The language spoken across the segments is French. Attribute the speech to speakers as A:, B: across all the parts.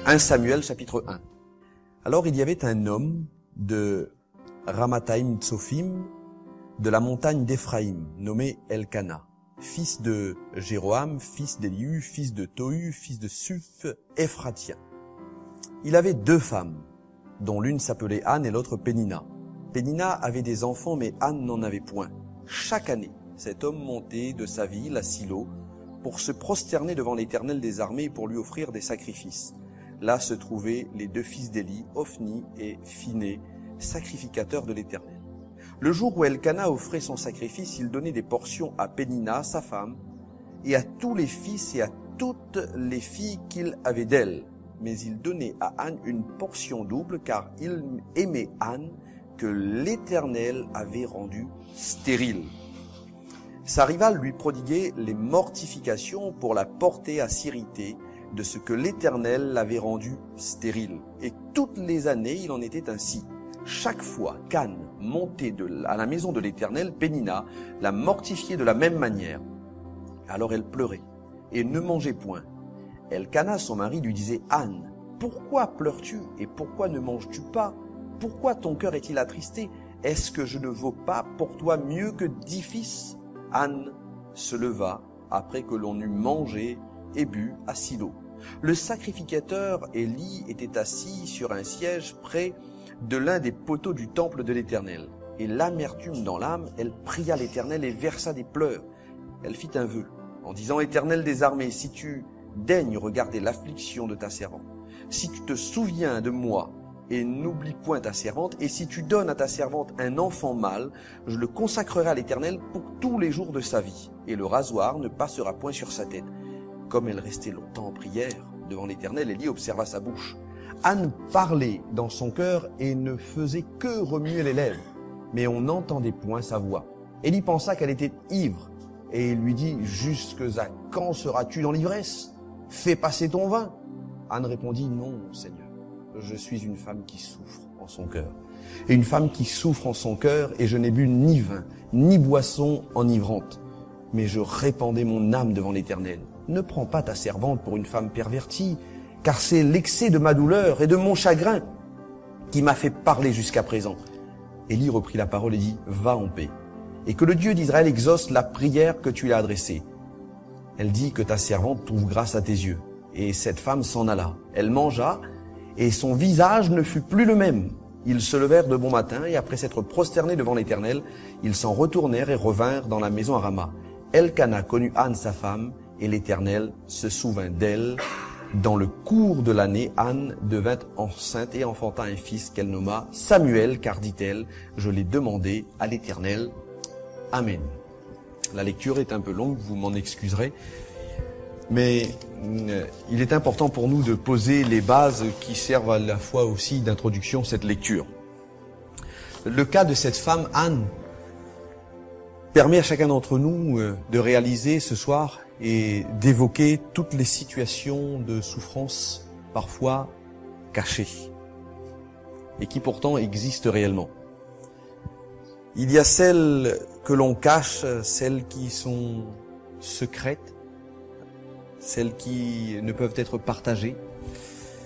A: 1 Samuel chapitre 1. Alors il y avait un homme de Ramathaïm Tsophim, de la montagne d'Éphraïm, nommé Elkana, fils de Jéroham, fils d'Élihu, fils de Tohu, fils de Suph, Ephratien. Il avait 2 femmes, dont l'une s'appelait Anne et l'autre Pénina. Pénina avait des enfants, mais Anne n'en avait point. Chaque année, cet homme montait de sa ville à Silo pour se prosterner devant l'Éternel des armées et pour lui offrir des sacrifices. Là se trouvaient les 2 fils d'Éli, Ophni et Phiné, sacrificateurs de l'Éternel. Le jour où Elkana offrait son sacrifice, il donnait des portions à Pénina, sa femme, et à tous les fils et à toutes les filles qu'il avait d'elle. Mais il donnait à Anne une portion double, car il aimait Anne, que l'Éternel avait rendue stérile. Sa rivale lui prodiguait les mortifications pour la porter à s'irriter de ce que l'Éternel l'avait rendue stérile. Et toutes les années, il en était ainsi. Chaque fois qu'Anne montait à la maison de l'Éternel, Pénina la mortifiait de la même manière. Alors elle pleurait et ne mangeait point. Elkana, son mari, lui disait « Anne, pourquoi pleures-tu et pourquoi ne manges-tu pas? Pourquoi ton cœur est-il attristé? Est-ce que je ne vaux pas pour toi mieux que 10 fils ?» Anne se leva après que l'on eut mangé et bu à Silo. Le sacrificateur Éli était assis sur un siège près de l'un des poteaux du temple de l'Éternel. Et l'amertume dans l'âme, elle pria l'Éternel et versa des pleurs. Elle fit un vœu en disant « Éternel des armées, si tu daignes regarder l'affliction de ta servante, si tu te souviens de moi et n'oublie point ta servante, et si tu donnes à ta servante un enfant mâle, je le consacrerai à l'Éternel pour tous les jours de sa vie, et le rasoir ne passera point sur sa tête. » Comme elle restait longtemps en prière devant l'Éternel, Élie observa sa bouche. Anne parlait dans son cœur et ne faisait que remuer les lèvres, mais on n'entendait point sa voix. Élie pensa qu'elle était ivre, et il lui dit « Jusque à quand seras-tu dans l'ivresse? Fais passer ton vin. » Anne répondit « Non, Seigneur. Je suis une femme qui souffre en son cœur. Et une femme qui souffre en son cœur, et je n'ai bu ni vin, ni boisson enivrante. Mais je répandais mon âme devant l'Éternel. Ne prends pas ta servante pour une femme pervertie, car c'est l'excès de ma douleur et de mon chagrin qui m'a fait parler jusqu'à présent. Élie reprit la parole et dit, va en paix, et que le Dieu d'Israël exauce la prière que tu lui as adressée. Elle dit que ta servante trouve grâce à tes yeux. Et cette femme s'en alla. Elle mangea, et son visage ne fut plus le même. Ils se levèrent de bon matin, et après s'être prosternés devant l'Éternel, ils s'en retournèrent et revinrent dans la maison à Rama. Elkana connut Anne sa femme, et l'Éternel se souvint d'elle. Dans le cours de l'année, Anne devint enceinte et enfanta un fils qu'elle nomma Samuel, car dit-elle, je l'ai demandé à l'Éternel. Amen. La lecture est un peu longue, vous m'en excuserez. Mais il est important pour nous de poser les bases qui servent à la fois aussi d'introduction à cette lecture. Le cas de cette femme, Anne, permet à chacun d'entre nous de réaliser ce soir et d'évoquer toutes les situations de souffrance parfois cachées et qui pourtant existent réellement. Il y a celles que l'on cache, celles qui sont secrètes, celles qui ne peuvent être partagées,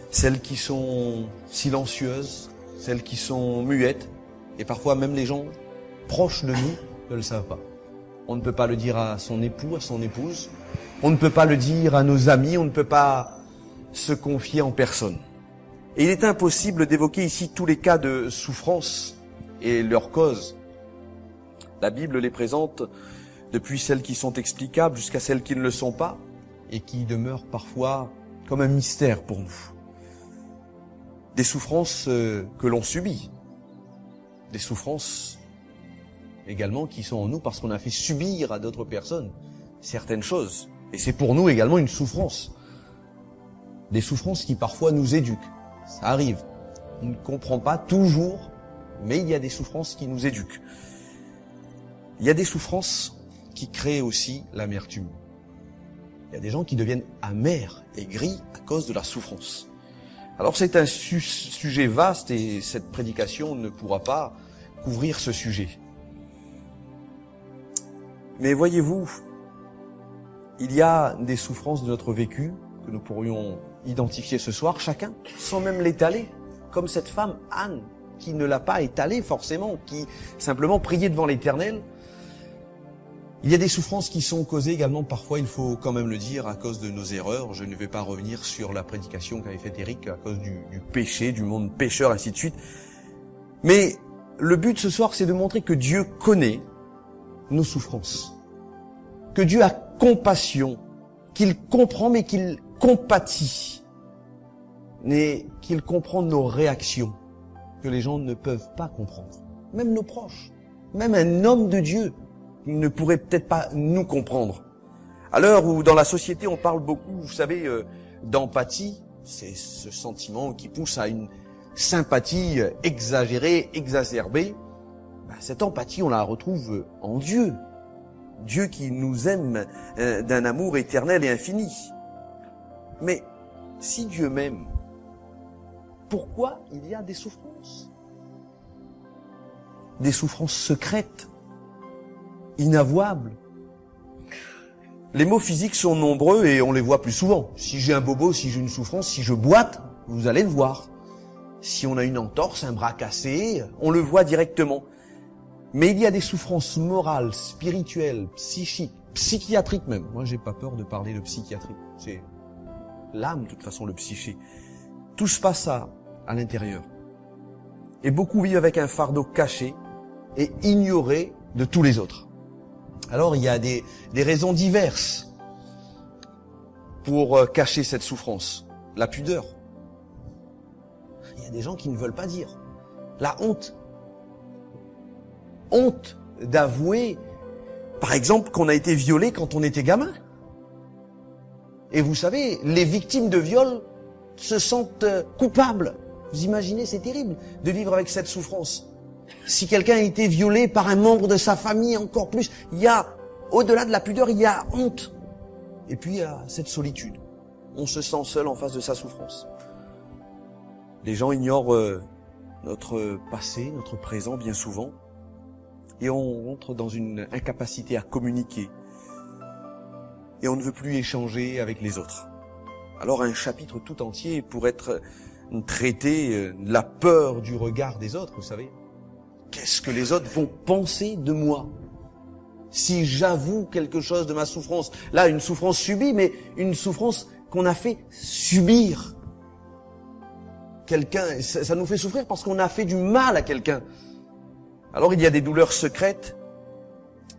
A: celles qui sont silencieuses, celles qui sont muettes, et parfois même les gens proches de nous ne le savent pas. On ne peut pas le dire à son époux, à son épouse, on ne peut pas le dire à nos amis, on ne peut pas se confier en personne. Et il est impossible d'évoquer ici tous les cas de souffrance et leurs causes. La Bible les présente depuis celles qui sont explicables jusqu'à celles qui ne le sont pas, et qui demeure parfois comme un mystère pour nous. Des souffrances que l'on subit, des souffrances également qui sont en nous parce qu'on a fait subir à d'autres personnes certaines choses. Et c'est pour nous également une souffrance. Des souffrances qui parfois nous éduquent. Ça arrive. On ne comprend pas toujours, mais il y a des souffrances qui nous éduquent. Il y a des souffrances qui créent aussi l'amertume. Il y a des gens qui deviennent amers et gris à cause de la souffrance. Alors c'est un sujet vaste et cette prédication ne pourra pas couvrir ce sujet. Mais voyez-vous, il y a des souffrances de notre vécu que nous pourrions identifier ce soir, chacun, sans même l'étaler, comme cette femme, Anne, qui ne l'a pas étalé forcément, qui simplement priait devant l'Éternel. Il y a des souffrances qui sont causées également, parfois, il faut quand même le dire, à cause de nos erreurs. Je ne vais pas revenir sur la prédication qu'avait faite Eric à cause du péché, du monde pécheur, ainsi de suite. Mais le but ce soir, c'est de montrer que Dieu connaît nos souffrances, que Dieu a compassion, qu'il comprend mais qu'il compatit, mais qu'il comprend nos réactions, que les gens ne peuvent pas comprendre. Même nos proches, même un homme de Dieu ne pourrait peut-être pas nous comprendre. À l'heure où dans la société on parle beaucoup, vous savez, d'empathie, c'est ce sentiment qui pousse à une sympathie exagérée, exacerbée. Cette empathie, on la retrouve en Dieu. Dieu qui nous aime d'un amour éternel et infini. Mais si Dieu m'aime, pourquoi il y a des souffrances? Des souffrances secrètes, inavouables. Les maux physiques sont nombreux et on les voit plus souvent. Si j'ai un bobo, si j'ai une souffrance, si je boite, vous allez le voir. Si on a une entorse, un bras cassé, on le voit directement. Mais il y a des souffrances morales, spirituelles, psychiques, psychiatriques même. Moi, j'ai pas peur de parler de psychiatrie. C'est l'âme, de toute façon, le psyché. Tout se passe à l'intérieur. Et beaucoup vivent avec un fardeau caché et ignoré de tous les autres. Alors, il y a des raisons diverses pour cacher cette souffrance. La pudeur. Il y a des gens qui ne veulent pas dire. La honte. Honte d'avouer, par exemple, qu'on a été violé quand on était gamin. Et vous savez, les victimes de viol se sentent coupables. Vous imaginez, c'est terrible de vivre avec cette souffrance. Si quelqu'un a été violé par un membre de sa famille, encore plus, il y a, au-delà de la pudeur, il y a honte. Et puis il y a cette solitude. On se sent seul en face de sa souffrance. Les gens ignorent notre passé, notre présent bien souvent. Et on entre dans une incapacité à communiquer. Et on ne veut plus échanger avec les autres. Alors un chapitre tout entier pour être traité la peur du regard des autres, vous savez. Qu'est-ce que les autres vont penser de moi si j'avoue quelque chose de ma souffrance? Là, une souffrance subie, mais une souffrance qu'on a fait subir. Quelqu'un, ça nous fait souffrir parce qu'on a fait du mal à quelqu'un. Alors il y a des douleurs secrètes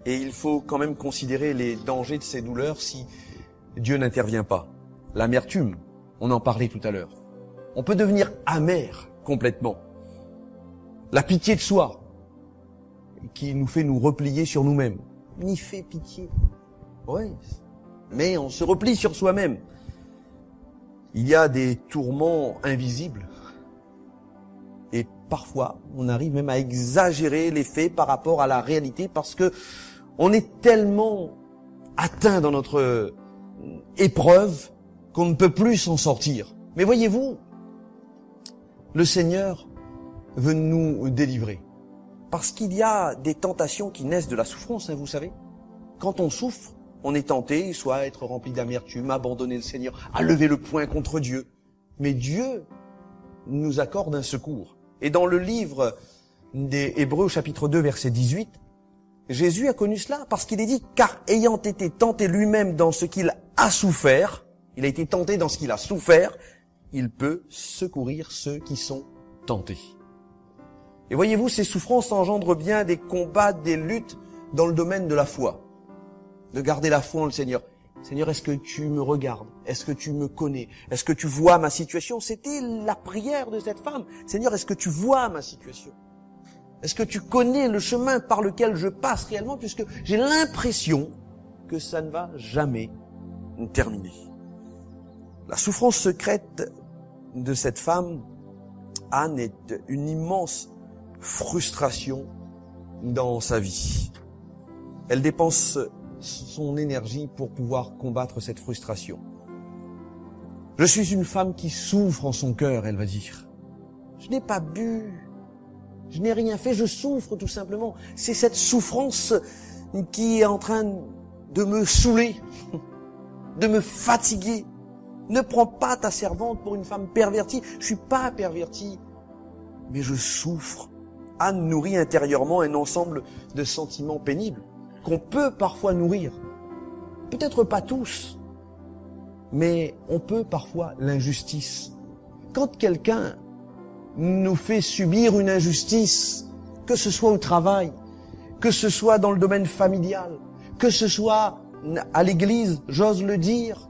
A: et il faut quand même considérer les dangers de ces douleurs si Dieu n'intervient pas. L'amertume, on en parlait tout à l'heure. On peut devenir amer complètement. La pitié de soi, qui nous fait nous replier sur nous-mêmes. N'y fait pitié. Ouais, mais on se replie sur soi-même. Il y a des tourments invisibles. Et parfois, on arrive même à exagérer les faits par rapport à la réalité parce que on est tellement atteint dans notre épreuve qu'on ne peut plus s'en sortir. Mais voyez-vous, le Seigneur veut nous délivrer. Parce qu'il y a des tentations qui naissent de la souffrance, vous savez. Quand on souffre, on est tenté, soit à être rempli d'amertume, à abandonner le Seigneur, à lever le poing contre Dieu. Mais Dieu nous accorde un secours. Et dans le livre des Hébreux, chapitre 2, verset 18, Jésus a connu cela parce qu'il est dit « Car ayant été tenté lui-même dans ce qu'il a souffert, il a été tenté dans ce qu'il a souffert, il peut secourir ceux qui sont tentés. » Et voyez-vous, ces souffrances engendrent bien des combats, des luttes dans le domaine de la foi. De garder la foi en le Seigneur. Seigneur, est-ce que tu me regardes? Est-ce que tu me connais? Est-ce que tu vois ma situation? C'était la prière de cette femme. Seigneur, est-ce que tu vois ma situation? Est-ce que tu connais le chemin par lequel je passe réellement? Puisque j'ai l'impression que ça ne va jamais terminer. La souffrance secrète de cette femme, Anne, est une immense frustration dans sa vie. Elle dépense son énergie pour pouvoir combattre cette frustration. Je suis une femme qui souffre en son cœur, elle va dire. Je n'ai pas bu, je n'ai rien fait, je souffre tout simplement. C'est cette souffrance qui est en train de me saouler, de me fatiguer. Ne prends pas ta servante pour une femme pervertie. Je suis pas perverti, mais je souffre. Anne nourrit intérieurement un ensemble de sentiments pénibles qu'on peut parfois nourrir. Peut-être pas tous, mais on peut parfois l'injustice. Quand quelqu'un nous fait subir une injustice, que ce soit au travail, que ce soit dans le domaine familial, que ce soit à l'église, j'ose le dire,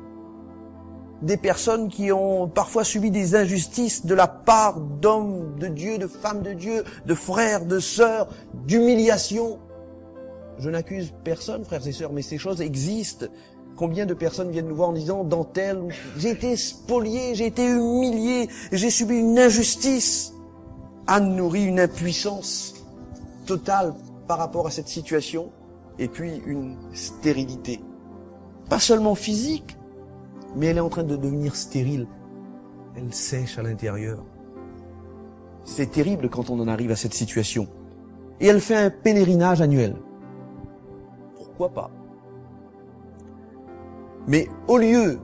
A: des personnes qui ont parfois subi des injustices de la part d'hommes de Dieu, de femmes de Dieu, de frères, de sœurs, d'humiliation. Je n'accuse personne, frères et sœurs, mais ces choses existent. Combien de personnes viennent nous voir en disant, dans tel, j'ai été spolié, j'ai été humilié, j'ai subi une injustice. Anne nourrit une impuissance totale par rapport à cette situation, et puis une stérilité. Pas seulement physique, mais elle est en train de devenir stérile. Elle sèche à l'intérieur. C'est terrible quand on en arrive à cette situation. Et elle fait un pèlerinage annuel. Pourquoi pas? Mais au lieu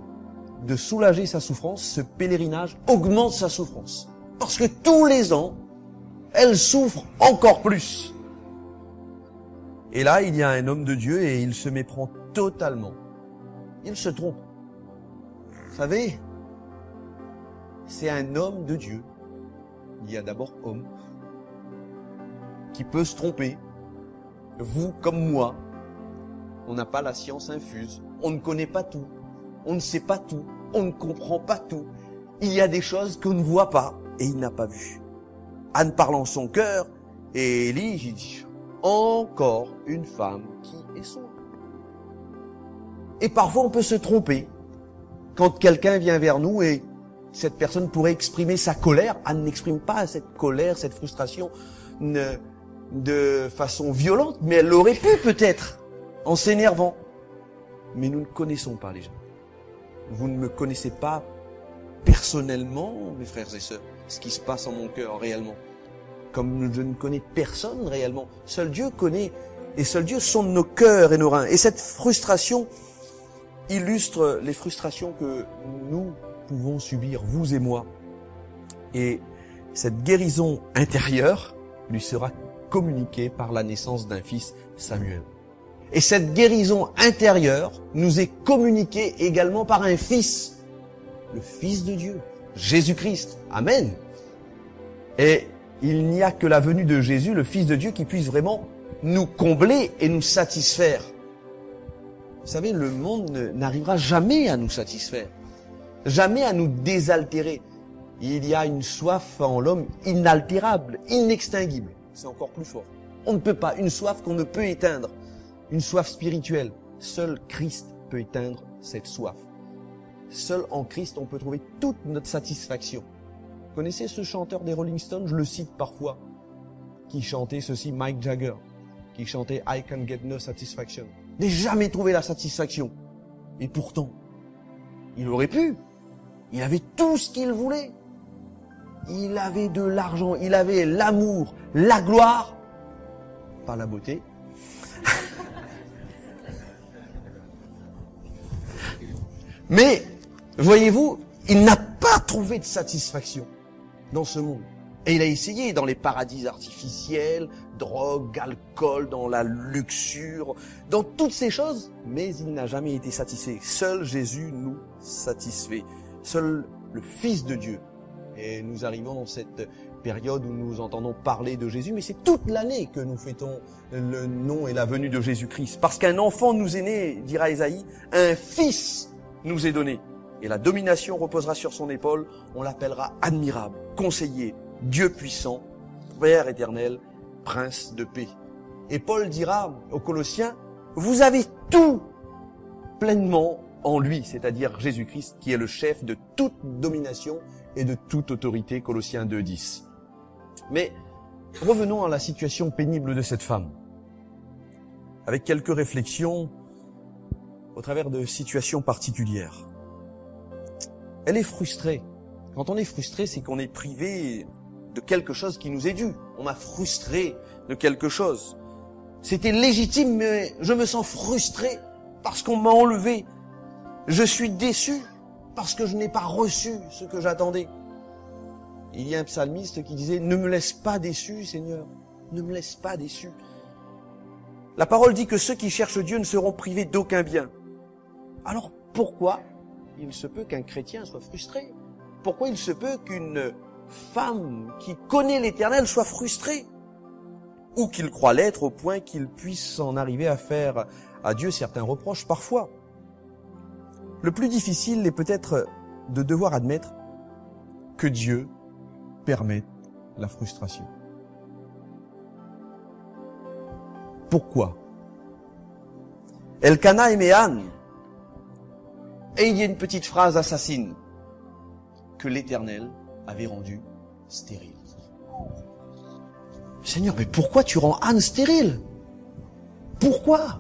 A: de soulager sa souffrance, ce pèlerinage augmente sa souffrance. Parce que tous les ans, elle souffre encore plus. Et là, il y a un homme de Dieu et il se méprend totalement. Il se trompe. Vous savez, c'est un homme de Dieu. Il y a d'abord homme qui peut se tromper. Vous comme moi, on n'a pas la science infuse. On ne connaît pas tout. On ne sait pas tout. On ne comprend pas tout. Il y a des choses qu'on ne voit pas et il n'a pas vu. Anne parle en son cœur et Élie dit encore une femme qui est sourde. Et parfois on peut se tromper. Quand quelqu'un vient vers nous et cette personne pourrait exprimer sa colère, Anne n'exprime pas cette colère, cette frustration de façon violente, mais elle l'aurait pu peut-être en s'énervant. Mais nous ne connaissons pas les gens. Vous ne me connaissez pas personnellement, mes frères et sœurs, ce qui se passe en mon cœur réellement. Comme je ne connais personne réellement. Seul Dieu connaît, et seul Dieu sonde nos cœurs et nos reins. Et cette frustration illustre les frustrations que nous pouvons subir, vous et moi. Et cette guérison intérieure lui sera communiquée par la naissance d'un fils, Samuel. Et cette guérison intérieure nous est communiquée également par un fils, le Fils de Dieu, Jésus-Christ. Amen. Et il n'y a que la venue de Jésus, le Fils de Dieu, qui puisse vraiment nous combler et nous satisfaire. Vous savez, le monde n'arrivera jamais à nous satisfaire, jamais à nous désaltérer. Il y a une soif en l'homme inaltérable, inextinguible. C'est encore plus fort. On ne peut pas, une soif qu'on ne peut éteindre, une soif spirituelle. Seul Christ peut éteindre cette soif. Seul en Christ, on peut trouver toute notre satisfaction. Vous connaissez ce chanteur des Rolling Stones, je le cite parfois, qui chantait ceci, Mick Jagger, qui chantait I Can Get No Satisfaction. N'a jamais trouvé la satisfaction. Et pourtant, il aurait pu. Il avait tout ce qu'il voulait. Il avait de l'argent, il avait l'amour, la gloire, pas la beauté. Mais, voyez-vous, il n'a pas trouvé de satisfaction dans ce monde. Et il a essayé dans les paradis artificiels, drogue, alcool, dans la luxure, dans toutes ces choses, mais il n'a jamais été satisfait. Seul Jésus nous satisfait. Seul le Fils de Dieu. Et nous arrivons dans cette période où nous entendons parler de Jésus, mais c'est toute l'année que nous fêtons le nom et la venue de Jésus-Christ. Parce qu'un enfant nous est né, dira Ésaïe, un fils nous est donné. Et la domination reposera sur son épaule, on l'appellera admirable, conseiller, Dieu puissant, Père éternel, Prince de paix. Et Paul dira aux Colossiens, vous avez tout pleinement en lui, c'est-à-dire Jésus-Christ, qui est le chef de toute domination et de toute autorité, Colossiens 2:10. Mais revenons à la situation pénible de cette femme, avec quelques réflexions au travers de situations particulières. Elle est frustrée. Quand on est frustré, c'est qu'on est privé de quelque chose qui nous est dû. On m'a frustré de quelque chose. C'était légitime, mais je me sens frustré parce qu'on m'a enlevé. Je suis déçu parce que je n'ai pas reçu ce que j'attendais. Il y a un psalmiste qui disait « Ne me laisse pas déçu, Seigneur, ne me laisse pas déçu. » La parole dit que ceux qui cherchent Dieu ne seront privés d'aucun bien. Alors pourquoi il se peut qu'un chrétien soit frustré? Pourquoi il se peut qu'une femme qui connaît l'Éternel soit frustrée? Ou qu'il croit l'être au point qu'il puisse en arriver à faire à Dieu certains reproches parfois. Le plus difficile est peut-être de devoir admettre que Dieu permette la frustration. Pourquoi? Elkana aimait Anne. Et il y a une petite phrase assassine que l'Éternel avait rendue stérile. Seigneur, mais pourquoi tu rends Anne stérile? Pourquoi?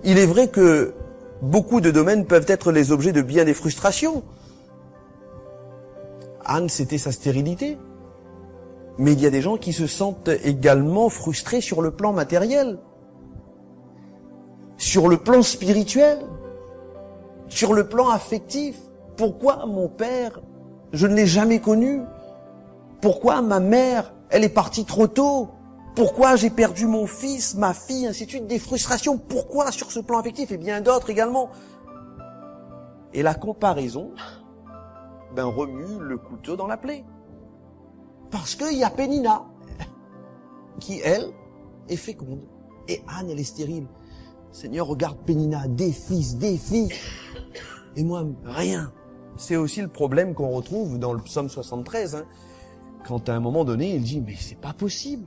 A: Il est vrai que beaucoup de domaines peuvent être les objets de bien des frustrations. Anne, c'était sa stérilité. Mais il y a des gens qui se sentent également frustrés sur le plan matériel, sur le plan spirituel, sur le plan affectif. Pourquoi mon père, je ne l'ai jamais connu? Pourquoi ma mère, elle est partie trop tôt? Pourquoi j'ai perdu mon fils, ma fille, ainsi de suite, des frustrations? Pourquoi sur ce plan affectif et bien d'autres également? Et la comparaison, remue le couteau dans la plaie. Parce qu'il y a Pénina, qui, elle, est féconde. Et Anne, elle est stérile. Seigneur, regarde Pénina, des fils, des filles. Et moi, rien. C'est aussi le problème qu'on retrouve dans le psaume 73. Quand à un moment donné, il dit, mais c'est pas possible.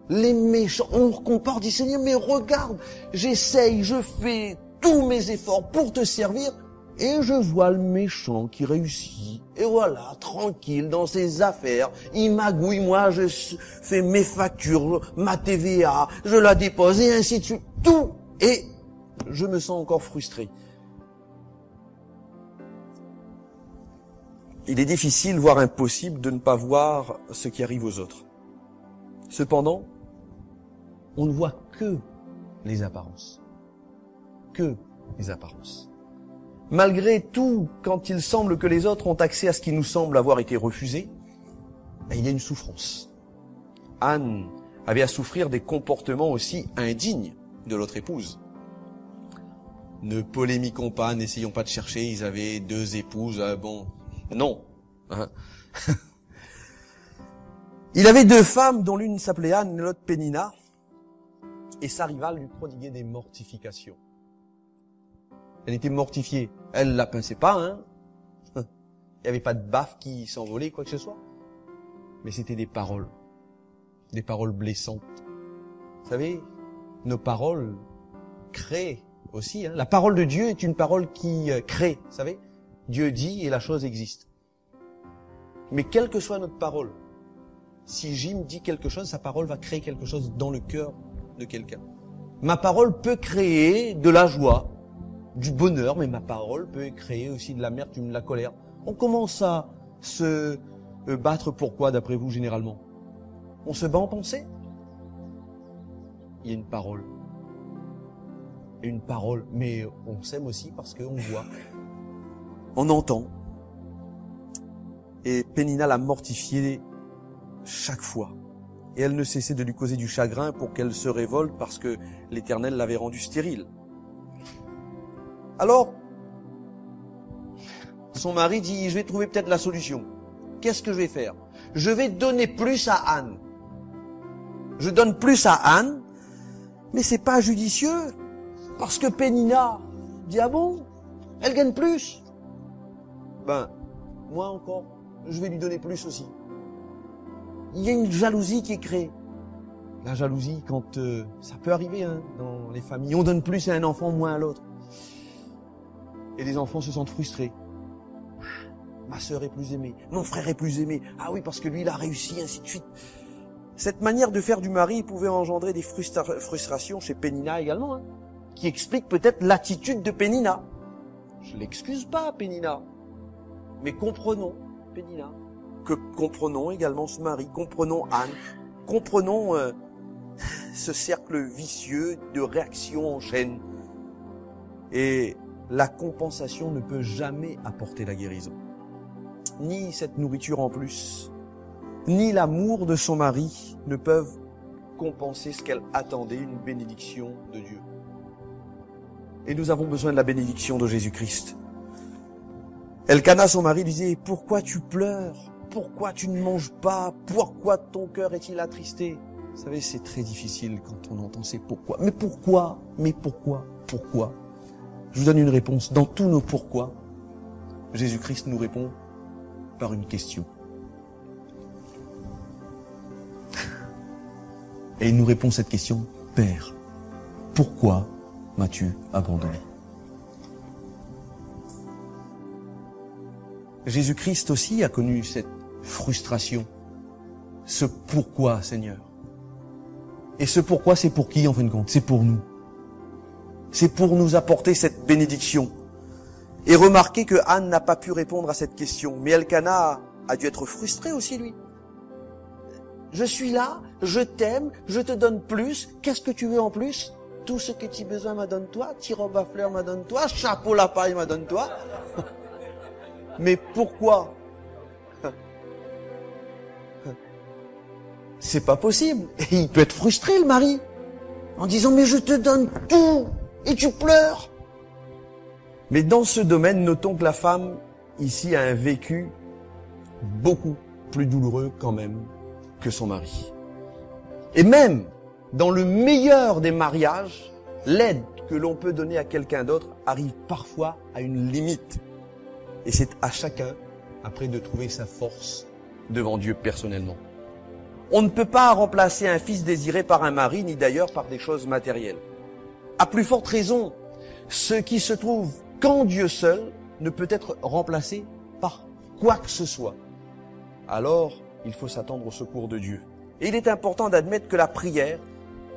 A: Les méchants, on compare, dit Seigneur, mais regarde, j'essaye, je fais tous mes efforts pour te servir. Et je vois le méchant qui réussit. Et voilà, tranquille dans ses affaires. Il magouille, moi je fais mes factures, ma TVA, je la dépose et ainsi de suite. Tout. Et je me sens encore frustré. Il est difficile, voire impossible, de ne pas voir ce qui arrive aux autres. Cependant, on ne voit que les apparences. Que les apparences. Malgré tout, quand il semble que les autres ont accès à ce qui nous semble avoir été refusé, il y a une souffrance. Anne avait à souffrir des comportements aussi indignes de l'autre épouse. Ne polémiquons pas, n'essayons pas de chercher, ils avaient 2 épouses, non. Il avait 2 femmes, dont l'une s'appelait Anne et l'autre Pénina, et sa rivale lui prodiguait des mortifications. Elle était mortifiée. Elle la pinçait pas, Il n'y avait pas de baffe qui s'envolait, quoi que ce soit. Mais c'était des paroles blessantes. Vous savez, nos paroles créent aussi. La parole de Dieu est une parole qui crée, vous savez. Dieu dit et la chose existe. Mais quelle que soit notre parole, si Jim dit quelque chose, sa parole va créer quelque chose dans le cœur de quelqu'un. Ma parole peut créer de la joie, du bonheur, mais ma parole peut créer aussi de l'amertume, de la colère. On commence à se battre pourquoi, d'après vous, généralement? On se bat en pensée? Il y a une parole. Une parole, mais on s'aime aussi parce qu'on voit. On entend. Et Pénina l'a mortifiée chaque fois. Et elle ne cessait de lui causer du chagrin pour qu'elle se révolte parce que l'Éternel l'avait rendue stérile. Alors, son mari dit, je vais trouver peut-être la solution. Qu'est-ce que je vais faire? Je vais donner plus à Anne. Je donne plus à Anne, mais c'est pas judicieux. Parce que Pénina dit, ah bon? Elle gagne plus? Moi encore, je vais lui donner plus aussi. Il y a une jalousie qui est créée. La jalousie, quand ça peut arriver dans les familles, on donne plus à un enfant, moins à l'autre. Et les enfants se sentent frustrés. Ma sœur est plus aimée, mon frère est plus aimé. Ah oui, parce que lui, il a réussi, ainsi de suite. Cette manière de faire du mari pouvait engendrer des frustrations chez Pénina également, qui explique peut-être l'attitude de Pénina. Je l'excuse pas, Pénina. Mais comprenons Pénina. Comprenons également ce mari, comprenons Anne, comprenons ce cercle vicieux de réactions en chaîne. Et la compensation ne peut jamais apporter la guérison. Ni cette nourriture en plus, ni l'amour de son mari ne peuvent compenser ce qu'elle attendait, une bénédiction de Dieu. Et nous avons besoin de la bénédiction de Jésus-Christ. Elkana, son mari, lui disait, « Pourquoi tu pleures? Pourquoi tu ne manges pas? Pourquoi ton cœur est-il attristé ?» Vous savez, c'est très difficile quand on entend ces « pourquoi ». Mais pourquoi? Mais pourquoi? Pourquoi? Je vous donne une réponse. Dans tous nos pourquoi, Jésus-Christ nous répond par une question. Et il nous répond cette question, « Père, pourquoi m'as-tu abandonné ?» Jésus-Christ aussi a connu cette frustration, ce « pourquoi, Seigneur ?» Et ce « pourquoi », c'est pour qui en fin de compte? C'est pour nous. C'est pour nous apporter cette bénédiction. Et remarquez que Anne n'a pas pu répondre à cette question. Mais Elkana a dû être frustré aussi, lui. Je suis là, je t'aime, je te donne plus. Qu'est-ce que tu veux en plus? Tout ce que tu as besoin m'adonne-toi. Robe à fleurs m'adonne-toi. Chapeau la paille m'adonne-toi. Mais pourquoi? C'est pas possible. Et il peut être frustré, le mari, en disant, mais je te donne tout et tu pleures. Mais dans ce domaine, notons que la femme, ici, a un vécu beaucoup plus douloureux quand même que son mari. Et même dans le meilleur des mariages, l'aide que l'on peut donner à quelqu'un d'autre arrive parfois à une limite. Et c'est à chacun, après, de trouver sa force devant Dieu personnellement. On ne peut pas remplacer un fils désiré par un mari, ni d'ailleurs par des choses matérielles. À plus forte raison, ce qui se trouve qu'en Dieu seul ne peut être remplacé par quoi que ce soit. Alors, il faut s'attendre au secours de Dieu. Et il est important d'admettre que la prière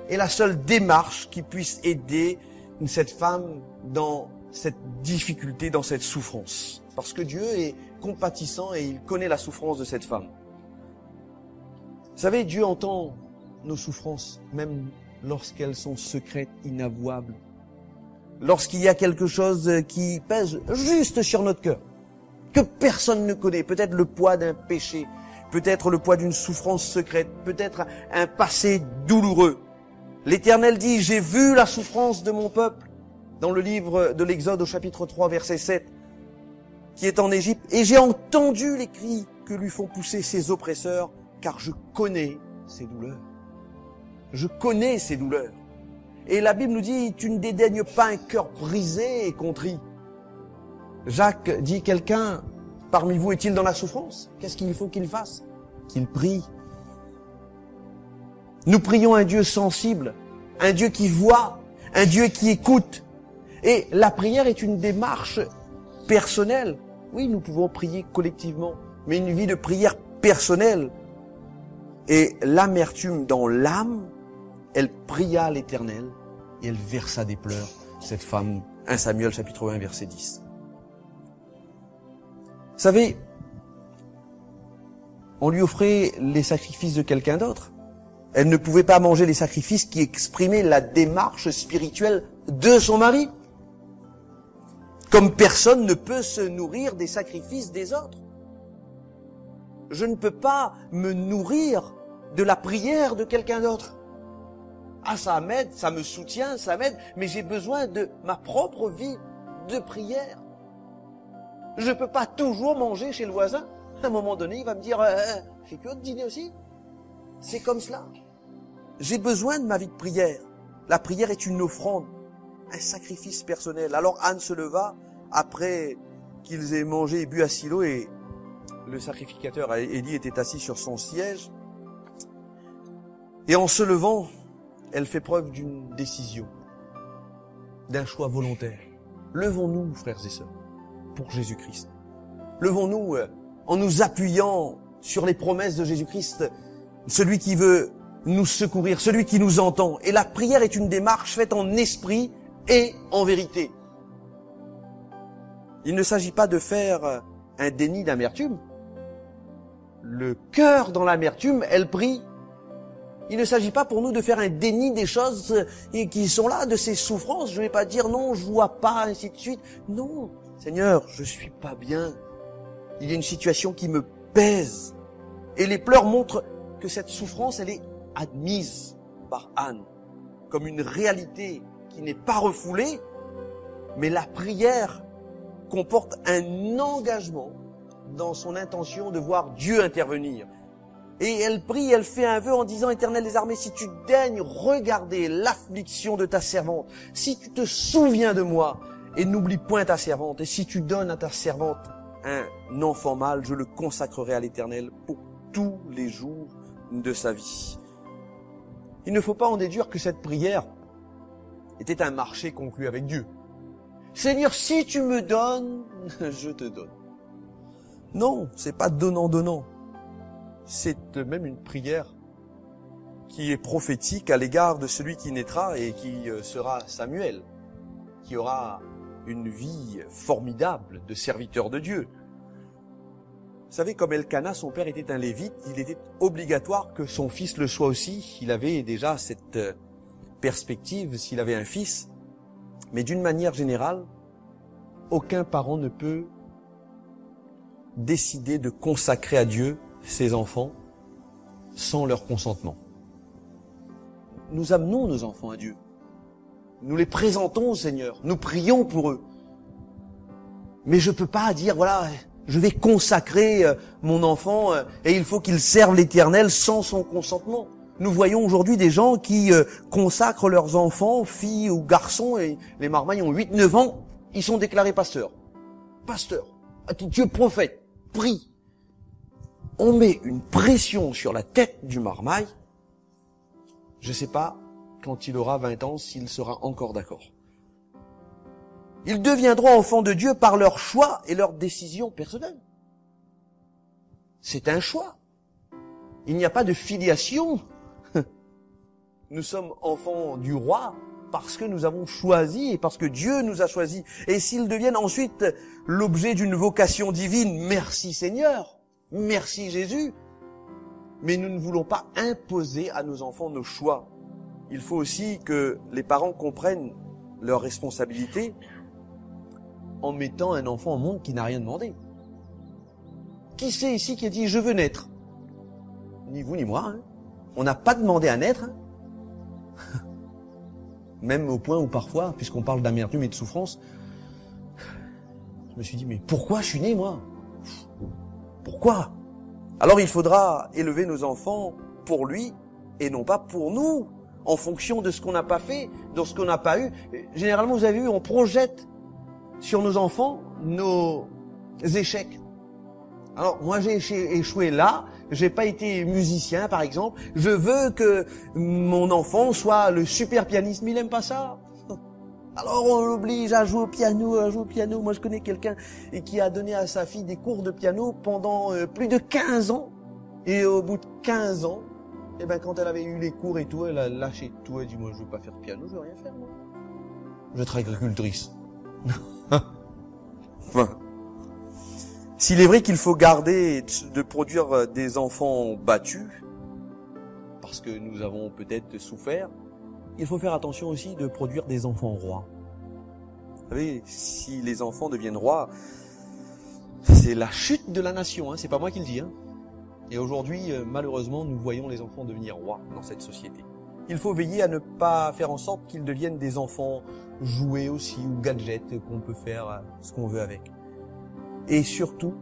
A: est la seule démarche qui puisse aider cette femme dans cette difficulté, dans cette souffrance. Parce que Dieu est compatissant et il connaît la souffrance de cette femme. Vous savez, Dieu entend nos souffrances, même lorsqu'elles sont secrètes, inavouables. Lorsqu'il y a quelque chose qui pèse juste sur notre cœur, que personne ne connaît, peut-être le poids d'un péché, peut-être le poids d'une souffrance secrète, peut-être un passé douloureux. L'Éternel dit, j'ai vu la souffrance de mon peuple, dans le livre de l'Exode au chapitre 3, verset 7, qui est en Égypte, et j'ai entendu les cris que lui font pousser ses oppresseurs, car je connais ses douleurs. Je connais ses douleurs. Et la Bible nous dit, tu ne dédaignes pas un cœur brisé et contrit. Jacques dit, quelqu'un parmi vous est-il dans la souffrance? Qu'est-ce qu'il faut qu'il fasse? Qu'il prie. Nous prions un Dieu sensible, un Dieu qui voit, un Dieu qui écoute. Et la prière est une démarche personnelle. Oui, nous pouvons prier collectivement, mais une vie de prière personnelle. Et l'amertume dans l'âme, elle pria à l'Éternel et elle versa des pleurs, cette femme. 1 Samuel chapitre 1 verset 10. Vous savez, on lui offrait les sacrifices de quelqu'un d'autre. Elle ne pouvait pas manger les sacrifices qui exprimaient la démarche spirituelle de son mari. Comme personne ne peut se nourrir des sacrifices des autres. Je ne peux pas me nourrir de la prière de quelqu'un d'autre. Ah, ça m'aide, ça me soutient, ça m'aide, mais j'ai besoin de ma propre vie de prière. Je ne peux pas toujours manger chez le voisin. À un moment donné, il va me dire, fais que de dîner aussi. C'est comme cela. J'ai besoin de ma vie de prière. La prière est une offrande, un sacrifice personnel. Alors Anne se leva après qu'ils aient mangé et bu à Silo et le sacrificateur Élie était assis sur son siège. Et en se levant, elle fait preuve d'une décision, d'un choix volontaire. Levons-nous, frères et sœurs, pour Jésus-Christ. Levons-nous en nous appuyant sur les promesses de Jésus-Christ, celui qui veut nous secourir, celui qui nous entend. Et la prière est une démarche faite en esprit et en vérité. Il ne s'agit pas de faire un déni d'amertume. Le cœur dans l'amertume, elle prie Il ne s'agit pas pour nous de faire un déni des choses qui sont là, de ces souffrances. Je ne vais pas dire non, je vois pas, ainsi de suite. Non, Seigneur, je suis pas bien. Il y a une situation qui me pèse. Et les pleurs montrent que cette souffrance, elle est admise par Anne comme une réalité qui n'est pas refoulée, mais la prière comporte un engagement dans son intention de voir Dieu intervenir. Et elle prie, elle fait un vœu en disant, Éternel des armées, si tu daignes regarder l'affliction de ta servante, si tu te souviens de moi, et n'oublie point ta servante, et si tu donnes à ta servante un enfant mâle, je le consacrerai à l'Éternel pour tous les jours de sa vie. Il ne faut pas en déduire que cette prière était un marché conclu avec Dieu. Seigneur, si tu me donnes, je te donne. Non, c'est pas donnant. C'est même une prière qui est prophétique à l'égard de celui qui naîtra et qui sera Samuel, qui aura une vie formidable de serviteur de Dieu. Vous savez, comme Elkana, son père était un lévite, il était obligatoire que son fils le soit aussi. Il avait déjà cette perspective s'il avait un fils. Mais d'une manière générale, aucun parent ne peut décider de consacrer à Dieu ses enfants sans leur consentement. Nous amenons nos enfants à Dieu. Nous les présentons au Seigneur. Nous prions pour eux. Mais je peux pas dire, voilà, je vais consacrer mon enfant et il faut qu'il serve l'Éternel sans son consentement. Nous voyons aujourd'hui des gens qui consacrent leurs enfants, filles ou garçons, et les marmailles ont 8-9 ans, ils sont déclarés pasteurs. Pasteur, Dieu prophète, prie. On met une pression sur la tête du marmaille. Je ne sais pas, quand il aura 20 ans, s'il sera encore d'accord. Ils deviendront enfants de Dieu par leur choix et leur décision personnelle. C'est un choix. Il n'y a pas de filiation. Nous sommes enfants du roi parce que nous avons choisi et parce que Dieu nous a choisis. Et s'ils deviennent ensuite l'objet d'une vocation divine, merci Seigneur, merci Jésus. Mais nous ne voulons pas imposer à nos enfants nos choix. Il faut aussi que les parents comprennent leurs responsabilités en mettant un enfant au monde qui n'a rien demandé. Qui c'est ici qui a dit « je veux naître » ? Ni vous ni moi. Hein. On n'a pas demandé à naître. Hein. Même au point où parfois, puisqu'on parle d'amertume et de souffrance, je me suis dit, mais pourquoi je suis né, moi ? Pourquoi ? Alors il faudra élever nos enfants pour lui et non pas pour nous, en fonction de ce qu'on n'a pas fait, de ce qu'on n'a pas eu. Généralement, vous avez vu, on projette sur nos enfants nos échecs. Alors, moi, j'ai échoué là, j'ai pas été musicien, par exemple. Je veux que mon enfant soit le super pianiste, mais il aime pas ça. Alors, on l'oblige à jouer au piano, Moi, je connais quelqu'un qui a donné à sa fille des cours de piano pendant plus de 15 ans. Et au bout de 15 ans, eh ben, quand elle avait eu les cours et tout, elle a lâché tout. Elle dit, moi, je veux pas faire de piano, je veux rien faire, moi. Je vais être agricultrice. Enfin. S'il est vrai qu'il faut garder de produire des enfants battus, parce que nous avons peut-être souffert, il faut faire attention aussi de produire des enfants rois. Vous savez, si les enfants deviennent rois, c'est la chute de la nation, hein, c'est pas moi qui le dis. Hein. Et aujourd'hui, malheureusement, nous voyons les enfants devenir rois dans cette société. Il faut veiller à ne pas faire en sorte qu'ils deviennent des enfants jouets aussi, ou gadgets, qu'on peut faire ce qu'on veut avec. Et surtout,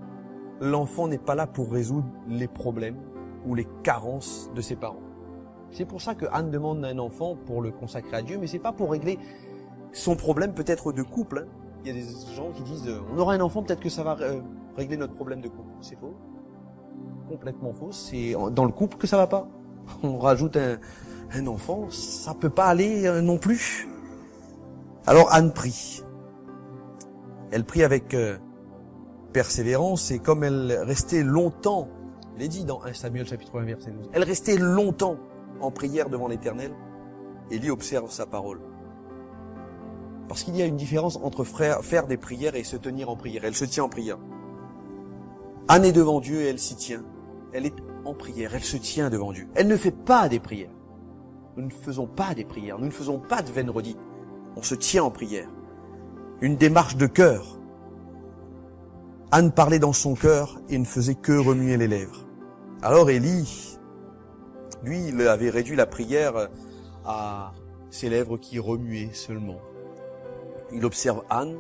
A: l'enfant n'est pas là pour résoudre les problèmes ou les carences de ses parents. C'est pour ça que Anne demande un enfant pour le consacrer à Dieu, mais c'est pas pour régler son problème peut-être de couple. Hein. Il y a des gens qui disent on aura un enfant, peut-être que ça va régler notre problème de couple. C'est faux. Complètement faux. C'est dans le couple que ça va pas. On rajoute un enfant, ça peut pas aller non plus. Alors Anne prie. Elle prie avec persévérance, et comme elle restait longtemps, il est dit dans 1 Samuel chapitre 1 verset 12, elle restait longtemps en prière devant l'Éternel, Élie observe sa parole. Parce qu'il y a une différence entre faire des prières et se tenir en prière. Elle se tient en prière. Anne est devant Dieu et elle s'y tient. Elle est en prière, elle se tient devant Dieu. Elle ne fait pas des prières. nous ne faisons pas des prières, nous ne faisons pas de veines redites. On se tient en prière. Une démarche de cœur. Anne parlait dans son cœur et ne faisait que remuer les lèvres. Alors Élie, lui, il avait réduit la prière à ses lèvres qui remuaient seulement. Il observe Anne,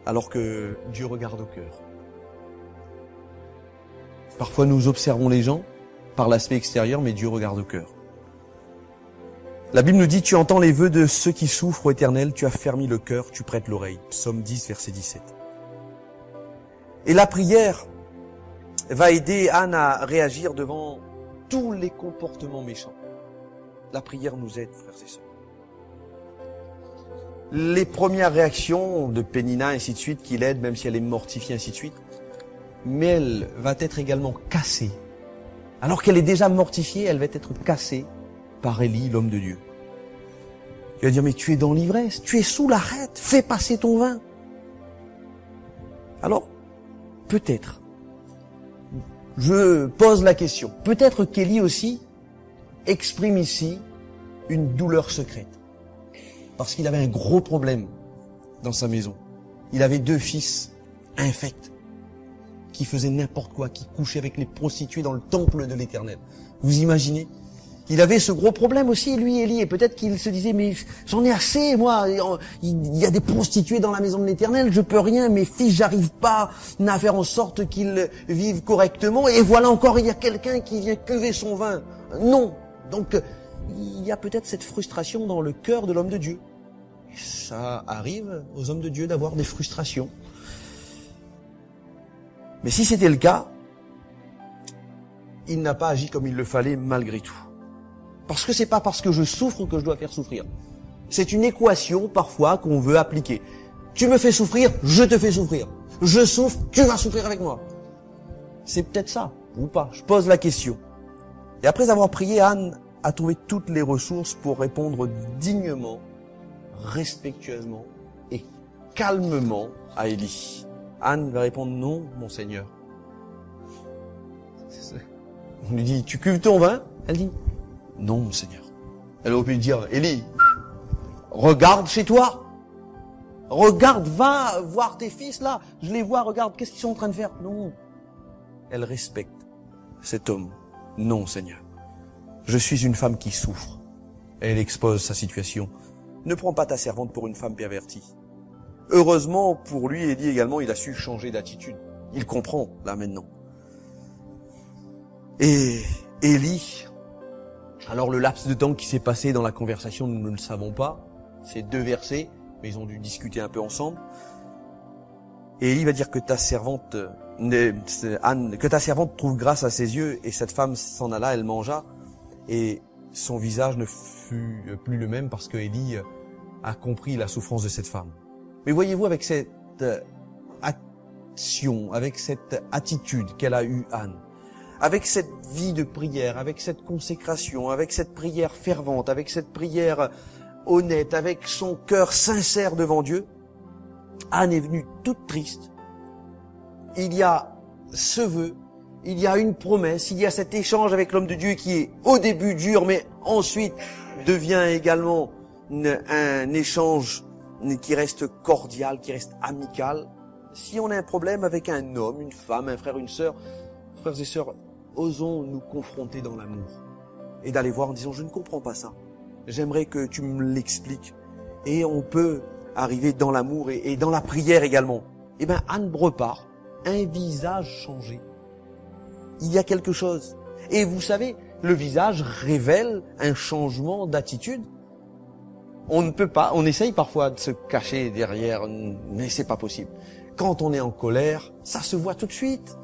A: alors que Dieu regarde au cœur. Parfois nous observons les gens par l'aspect extérieur, mais Dieu regarde au cœur. La Bible nous dit, tu entends les vœux de ceux qui souffrent, ô Éternel, tu as fermi le cœur, tu prêtes l'oreille. Psaume 10, verset 17. Et la prière va aider Anne à réagir devant tous les comportements méchants. La prière nous aide, frères et sœurs. Les premières réactions de Pénina, ainsi de suite, qui l'aident, même si elle est mortifiée, ainsi de suite, mais elle va être également cassée. Alors qu'elle est déjà mortifiée, elle va être cassée par Élie, l'homme de Dieu. Il va dire, mais tu es dans l'ivresse, tu es sous l'arête, fais passer ton vin. Alors, peut-être, je pose la question, peut-être qu'Élie aussi exprime ici une douleur secrète. Parce qu'il avait un gros problème dans sa maison. Il avait 2 fils infects qui faisaient n'importe quoi, qui couchaient avec les prostituées dans le temple de l'Éternel. Vous imaginez? Il avait ce gros problème aussi, lui, Élie, et peut-être qu'il se disait, mais j'en ai assez, moi, il y a des prostituées dans la maison de l'Éternel, je peux rien, mes fils, j'arrive pas à faire en sorte qu'ils vivent correctement, et voilà encore, il y a quelqu'un qui vient cuver son vin. Non. Donc, il y a peut-être cette frustration dans le cœur de l'homme de Dieu. Et ça arrive aux hommes de Dieu d'avoir des frustrations. Mais si c'était le cas, il n'a pas agi comme il le fallait malgré tout. Parce que c'est pas parce que je souffre que je dois faire souffrir. C'est une équation parfois qu'on veut appliquer. Tu me fais souffrir, je te fais souffrir. Je souffre, tu vas souffrir avec moi. C'est peut-être ça, ou pas. Je pose la question. Et après avoir prié, Anne a trouvé toutes les ressources pour répondre dignement, respectueusement et calmement à Élie. Anne va répondre, non, mon Seigneur. On lui dit, tu cuves ton vin? Elle dit, non, mon Seigneur. Elle aurait pu lui dire, Élie, regarde chez toi. Regarde, va voir tes fils là. Je les vois, regarde, qu'est-ce qu'ils sont en train de faire? Non. Elle respecte cet homme. Non, Seigneur. Je suis une femme qui souffre. Elle expose sa situation. Ne prends pas ta servante pour une femme pervertie. Heureusement pour lui, Élie également, il a su changer d'attitude. Il comprend, là, maintenant. Et Élie, alors le laps de temps qui s'est passé dans la conversation, nous ne le savons pas. C'est 2 versets, mais ils ont dû discuter un peu ensemble. Et Élie va dire que ta servante, Anne, que ta servante trouve grâce à ses yeux, et cette femme s'en alla, elle mangea, et son visage ne fut plus le même parce que Élie a compris la souffrance de cette femme. Mais voyez-vous, avec cette action, avec cette attitude qu'elle a eue, Anne, avec cette vie de prière, avec cette consécration, avec cette prière fervente, avec cette prière honnête, avec son cœur sincère devant Dieu, Anne est venue toute triste. Il y a ce vœu, il y a une promesse, il y a cet échange avec l'homme de Dieu qui est au début dur, mais ensuite devient également un échange qui reste cordial, qui reste amical. Si on a un problème avec un homme, une femme, un frère, une sœur, frères et sœurs, osons nous confronter dans l'amour et d'aller voir en disant, je ne comprends pas ça. J'aimerais que tu me l'expliques. Et on peut arriver dans l'amour et dans la prière également. Eh bien, Anne repart, un visage changé. Il y a quelque chose. Et vous savez, le visage révèle un changement d'attitude. On ne peut pas, on essaye parfois de se cacher derrière, mais c'est pas possible. Quand on est en colère, ça se voit tout de suite.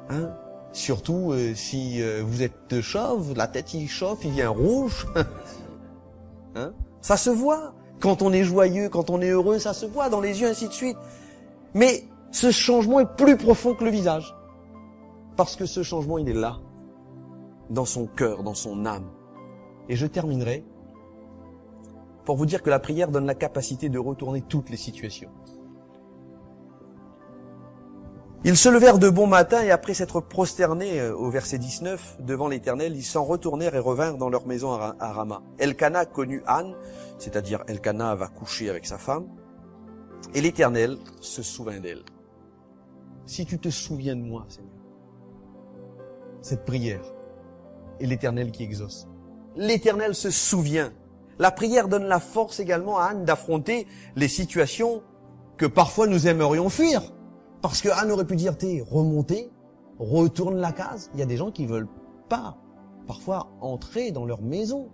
A: Hein? Surtout si vous êtes chauve, la tête il chauffe, il vient rouge. Hein? Ça se voit. Quand on est joyeux, quand on est heureux, ça se voit dans les yeux, ainsi de suite. Mais ce changement est plus profond que le visage. Parce que ce changement, il est là, dans son cœur, dans son âme. Et je terminerai pour vous dire que la prière donne la capacité de retourner toutes les situations. Ils se levèrent de bon matin et après s'être prosternés au verset 19 devant l'Éternel, ils s'en retournèrent et revinrent dans leur maison à Rama. Elkana connut Anne, c'est-à-dire Elkana va coucher avec sa femme, et l'Éternel se souvint d'elle. Si tu te souviens de moi, Seigneur, cette prière est l'Éternel qui exauce. L'Éternel se souvient. La prière donne la force également à Anne d'affronter les situations que parfois nous aimerions fuir. Parce que Anne aurait pu dire, t'es remonté, retourne la case. Il y a des gens qui veulent pas, parfois, entrer dans leur maison.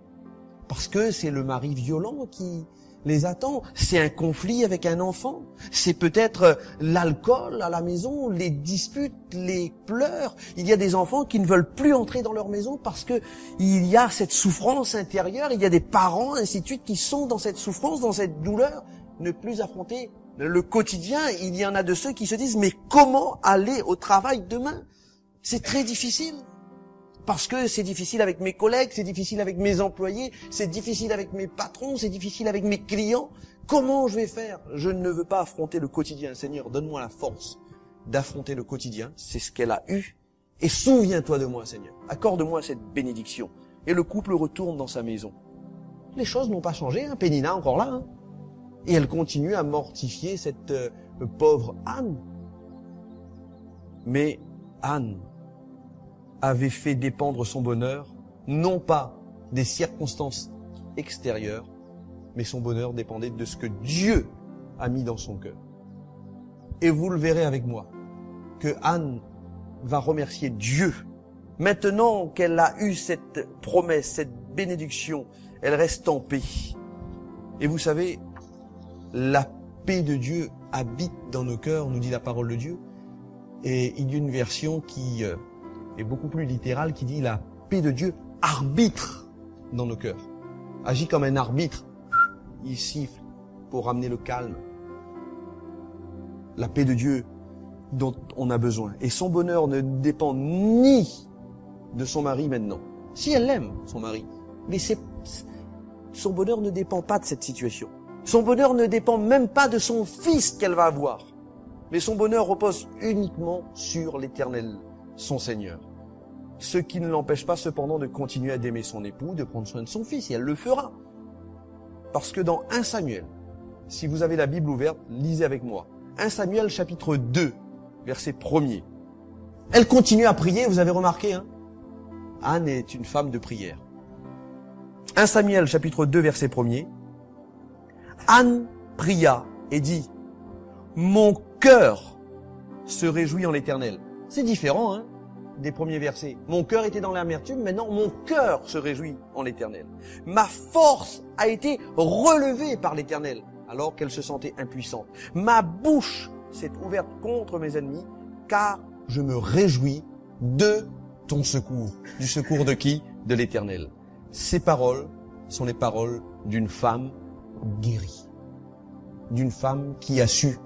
A: Parce que c'est le mari violent qui les attend. C'est un conflit avec un enfant. C'est peut-être l'alcool à la maison, les disputes, les pleurs. Il y a des enfants qui ne veulent plus entrer dans leur maison parce que il y a cette souffrance intérieure. Il y a des parents, ainsi de suite, qui sont dans cette souffrance, dans cette douleur, ne plus affronter le quotidien. Il y en a de ceux qui se disent, mais comment aller au travail demain? C'est très difficile. Parce que c'est difficile avec mes collègues, c'est difficile avec mes employés, c'est difficile avec mes patrons, c'est difficile avec mes clients. Comment je vais faire? Je ne veux pas affronter le quotidien. Seigneur, donne-moi la force d'affronter le quotidien. C'est ce qu'elle a eu. Et souviens-toi de moi, Seigneur. Accorde-moi cette bénédiction. Et le couple retourne dans sa maison. Les choses n'ont pas changé, hein. Pénina encore là, hein. Et elle continue à mortifier cette pauvre Anne. Mais Anne avait fait dépendre son bonheur, non pas des circonstances extérieures, mais son bonheur dépendait de ce que Dieu a mis dans son cœur. Et vous le verrez avec moi, que Anne va remercier Dieu. Maintenant qu'elle a eu cette promesse, cette bénédiction, elle reste en paix. Et vous savez, la paix de Dieu habite dans nos cœurs, nous dit la parole de Dieu. Et il y a une version qui est beaucoup plus littérale, qui dit la paix de Dieu arbitre dans nos cœurs. Agit comme un arbitre. Il siffle pour ramener le calme. La paix de Dieu dont on a besoin. Et son bonheur ne dépend ni de son mari maintenant. Si elle l'aime, son mari. Mais son bonheur ne dépend pas de cette situation. Son bonheur ne dépend même pas de son fils qu'elle va avoir. Mais son bonheur repose uniquement sur l'Éternel, son Seigneur. Ce qui ne l'empêche pas cependant de continuer à d'aimer son époux, de prendre soin de son fils, et elle le fera. Parce que dans 1 Samuel, si vous avez la Bible ouverte, lisez avec moi. 1 Samuel chapitre 2, verset 1er. Elle continue à prier, vous avez remarqué, hein? Anne est une femme de prière. 1 Samuel chapitre 2, verset 1er. Anne pria et dit, « Mon cœur se réjouit en l'Éternel. » C'est différent, hein, des premiers versets. Mon cœur était dans l'amertume, maintenant mon cœur se réjouit en l'Éternel. Ma force a été relevée par l'Éternel, alors qu'elle se sentait impuissante. Ma bouche s'est ouverte contre mes ennemis, car je me réjouis de ton secours. Du secours de qui? De l'Éternel. Ces paroles sont les paroles d'une femme guérie. D'une femme qui a su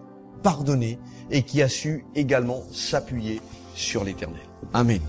A: pardonner et qui a su également s'appuyer sur l'Éternel. Amen.